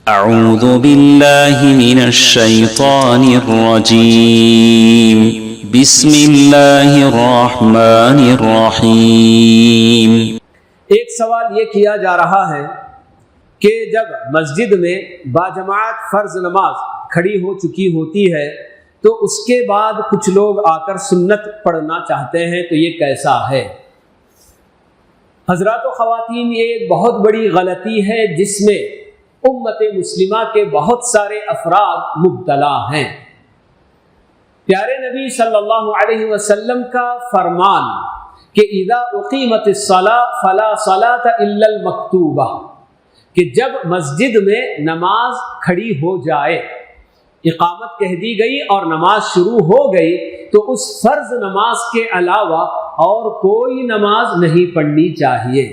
اعوذ باللہ من الشیطان الرجیم بسم اللہ الرحمن الرحیم۔ ایک سوال یہ کیا جا رہا ہے کہ جب مسجد میں باجماعت فرض نماز کھڑی ہو چکی ہوتی ہے تو اس کے بعد کچھ لوگ آ کر سنت پڑھنا چاہتے ہیں، تو یہ کیسا ہے؟ حضرات و خواتین، یہ ایک بہت بڑی غلطی ہے جس میں امت مسلمہ کے بہت سارے افراد مبتلا ہیں۔ پیارے نبی صلی اللہ علیہ وسلم کا فرمان کہ اذا اقیمت الصلاۃ فلا صلاۃ الا المکتوبہ، کہ جب مسجد میں نماز کھڑی ہو جائے، اقامت کہہ دی گئی اور نماز شروع ہو گئی، تو اس فرض نماز کے علاوہ اور کوئی نماز نہیں پڑھنی چاہیے۔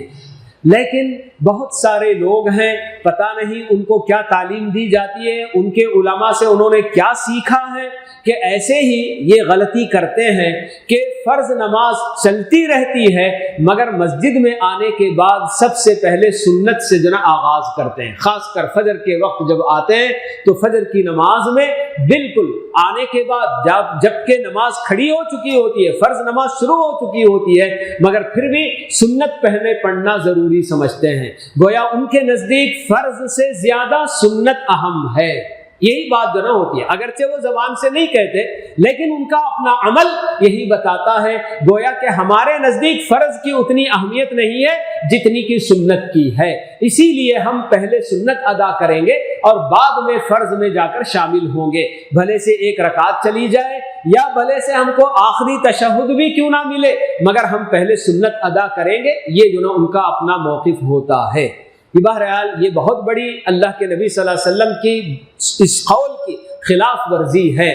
لیکن بہت سارے لوگ ہیں، پتہ نہیں ان کو کیا تعلیم دی جاتی ہے، ان کے علماء سے انہوں نے کیا سیکھا ہے کہ ایسے ہی یہ غلطی کرتے ہیں کہ فرض نماز چلتی رہتی ہے مگر مسجد میں آنے کے بعد سب سے پہلے سنت سے آغاز کرتے ہیں۔ خاص کر فجر کے وقت جب آتے ہیں تو فجر کی نماز میں بالکل آنے کے بعد جبکہ نماز کھڑی ہو چکی ہوتی ہے، فرض نماز شروع ہو چکی ہوتی ہے، مگر پھر بھی سنت پہلے پڑھنا ضروری سمجھتے ہیں، گویا ان کے نزدیک فرض سے زیادہ سنت اہم ہے۔ یہی بات ہوتی ہے، اگرچہ وہ زبان سے نہیں کہتے لیکن ان کا اپنا عمل یہی بتاتا ہے، گویا کہ ہمارے نزدیک فرض کی اتنی اہمیت نہیں ہے جتنی کی سنت کی ہے، اسی لیے ہم پہلے سنت ادا کریں گے اور بعد میں فرض میں جا کر شامل ہوں گے، بھلے سے ایک رکعت چلی جائے یا بھلے سے ہم کو آخری تشہد بھی کیوں نہ ملے، مگر ہم پہلے سنت ادا کریں گے، یہ ان کا اپنا موقف ہوتا ہے۔ بہرحال یہ بہت بڑی اللہ کے نبی صلی اللہ علیہ وسلم کی اس قول کی خلاف ورزی ہے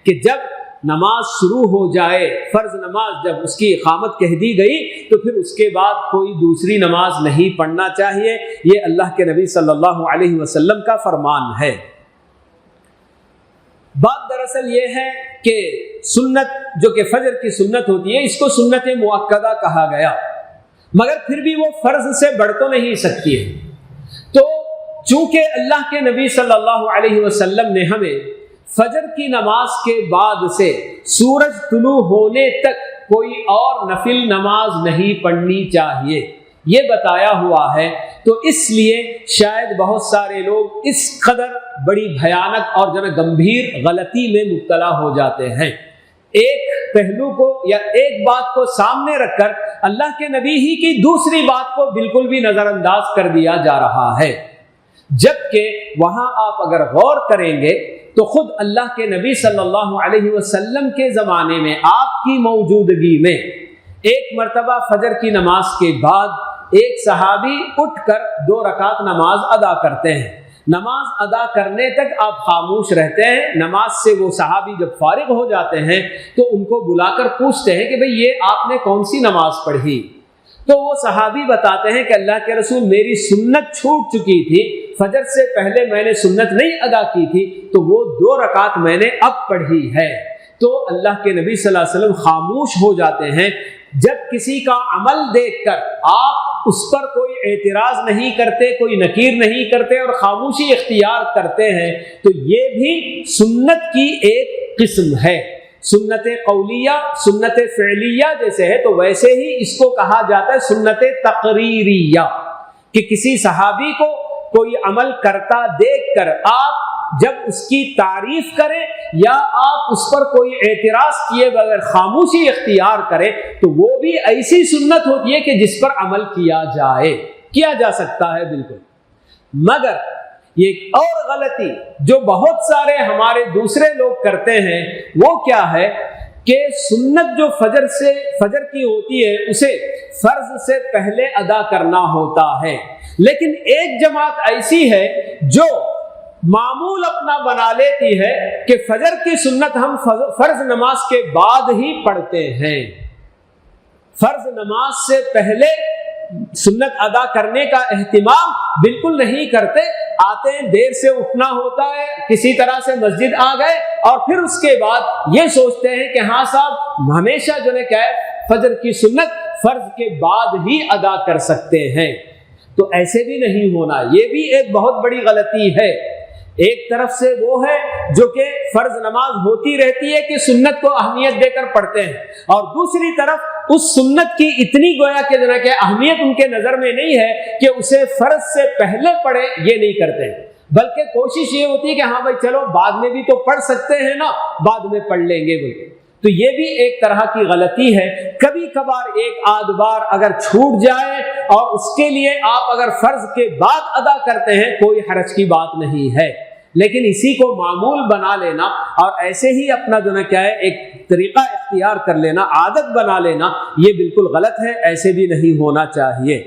کہ جب نماز شروع ہو جائے، فرض نماز جب اس کی اقامت کہہ دی گئی تو پھر اس کے بعد کوئی دوسری نماز نہیں پڑھنا چاہیے، یہ اللہ کے نبی صلی اللہ علیہ وسلم کا فرمان ہے۔ بات دراصل یہ ہے کہ سنت جو کہ فجر کی سنت ہوتی ہے، اس کو سنت مؤکدہ کہا گیا، مگر پھر بھی وہ فرض سے بڑھ تو نہیں سکتی ہے۔ تو چونکہ اللہ کے نبی صلی اللہ علیہ وسلم نے ہمیں فجر کی نماز کے بعد سے سورج طلوع ہونے تک کوئی اور نفل نماز نہیں پڑھنی چاہیے یہ بتایا ہوا ہے، تو اس لیے شاید بہت سارے لوگ اس قدر بڑی بھیانک اور گمبھیر غلطی میں مبتلا ہو جاتے ہیں۔ ایک پہلو کو یا ایک بات کو سامنے رکھ کر اللہ کے نبی ہی کی دوسری بات کو بالکل بھی نظر انداز کر دیا جا رہا ہے، جبکہ وہاں آپ اگر غور کریں گے تو خود اللہ کے نبی صلی اللہ علیہ وسلم کے زمانے میں آپ کی موجودگی میں ایک مرتبہ فجر کی نماز کے بعد ایک صحابی اٹھ کر 2 رکعت نماز ادا کرتے ہیں۔ نماز ادا کرنے تک آپ خاموش رہتے ہیں، نماز سے وہ صحابی جب فارغ ہو جاتے ہیں تو ان کو بلا کر پوچھتے ہیں کہ بھئی یہ آپ نے کون سی نماز پڑھی؟ تو وہ صحابی بتاتے ہیں کہ اللہ کے رسول، میری سنت چھوٹ چکی تھی، فجر سے پہلے میں نے سنت نہیں ادا کی تھی، تو وہ 2 رکعت میں نے اب پڑھی ہے۔ تو اللہ کے نبی صلی اللہ علیہ وسلم خاموش ہو جاتے ہیں۔ جب کسی کا عمل دیکھ کر آپ اس پر کوئی اعتراض نہیں کرتے، کوئی نکیر نہیں کرتے اور خاموشی اختیار کرتے ہیں، تو یہ بھی سنت کی ایک قسم ہے۔ سنت قولیہ، سنت فعلیہ جیسے ہے تو ویسے ہی اس کو کہا جاتا ہے سنت تقریریہ، کہ کسی صحابی کو کوئی عمل کرتا دیکھ کر آپ جب اس کی تعریف کریں یا آپ اس پر کوئی اعتراض کیے بغیر خاموشی اختیار کریں، تو وہ بھی ایسی سنت ہوتی ہے کہ جس پر عمل کیا جا سکتا ہے بالکل۔ مگر یہ اور غلطی جو بہت سارے ہمارے دوسرے لوگ کرتے ہیں وہ کیا ہے کہ سنت جو فجر کی ہوتی ہے اسے فرض سے پہلے ادا کرنا ہوتا ہے، لیکن ایک جماعت ایسی ہے جو معمول اپنا بنا لیتی ہے کہ فجر کی سنت ہم فرض نماز کے بعد ہی پڑھتے ہیں، فرض نماز سے پہلے سنت ادا کرنے کا اہتمام بالکل نہیں کرتے، آتے ہیں دیر سے اٹھنا ہوتا ہے، کسی طرح سے مسجد آ گئے اور پھر اس کے بعد یہ سوچتے ہیں کہ ہاں صاحب ہمیشہ کیا ہے فجر کی سنت فرض کے بعد ہی ادا کر سکتے ہیں، تو ایسے بھی نہیں ہونا، یہ بھی ایک بہت بڑی غلطی ہے۔ ایک طرف سے وہ ہے جو کہ فرض نماز ہوتی رہتی ہے کہ سنت کو اہمیت دے کر پڑھتے ہیں، اور دوسری طرف اس سنت کی اتنی گویا کہ جناب کہ اہمیت ان کے نظر میں نہیں ہے کہ اسے فرض سے پہلے پڑھے، یہ نہیں کرتے ہیں، بلکہ کوشش یہ ہوتی ہے کہ ہاں بھائی چلو بعد میں بھی تو پڑھ سکتے ہیں نا، بعد میں پڑھ لیں گے بولے۔ تو یہ بھی ایک طرح کی غلطی ہے۔ کبھی کبھار ایک آدھ بار اگر چھوٹ جائے اور اس کے لیے آپ اگر فرض کے بعد ادا کرتے ہیں کوئی حرج کی بات نہیں ہے، لیکن اسی کو معمول بنا لینا اور ایسے ہی اپنا جو ہے کیا ہے ایک طریقہ اختیار کر لینا، عادت بنا لینا، یہ بالکل غلط ہے، ایسے بھی نہیں ہونا چاہیے۔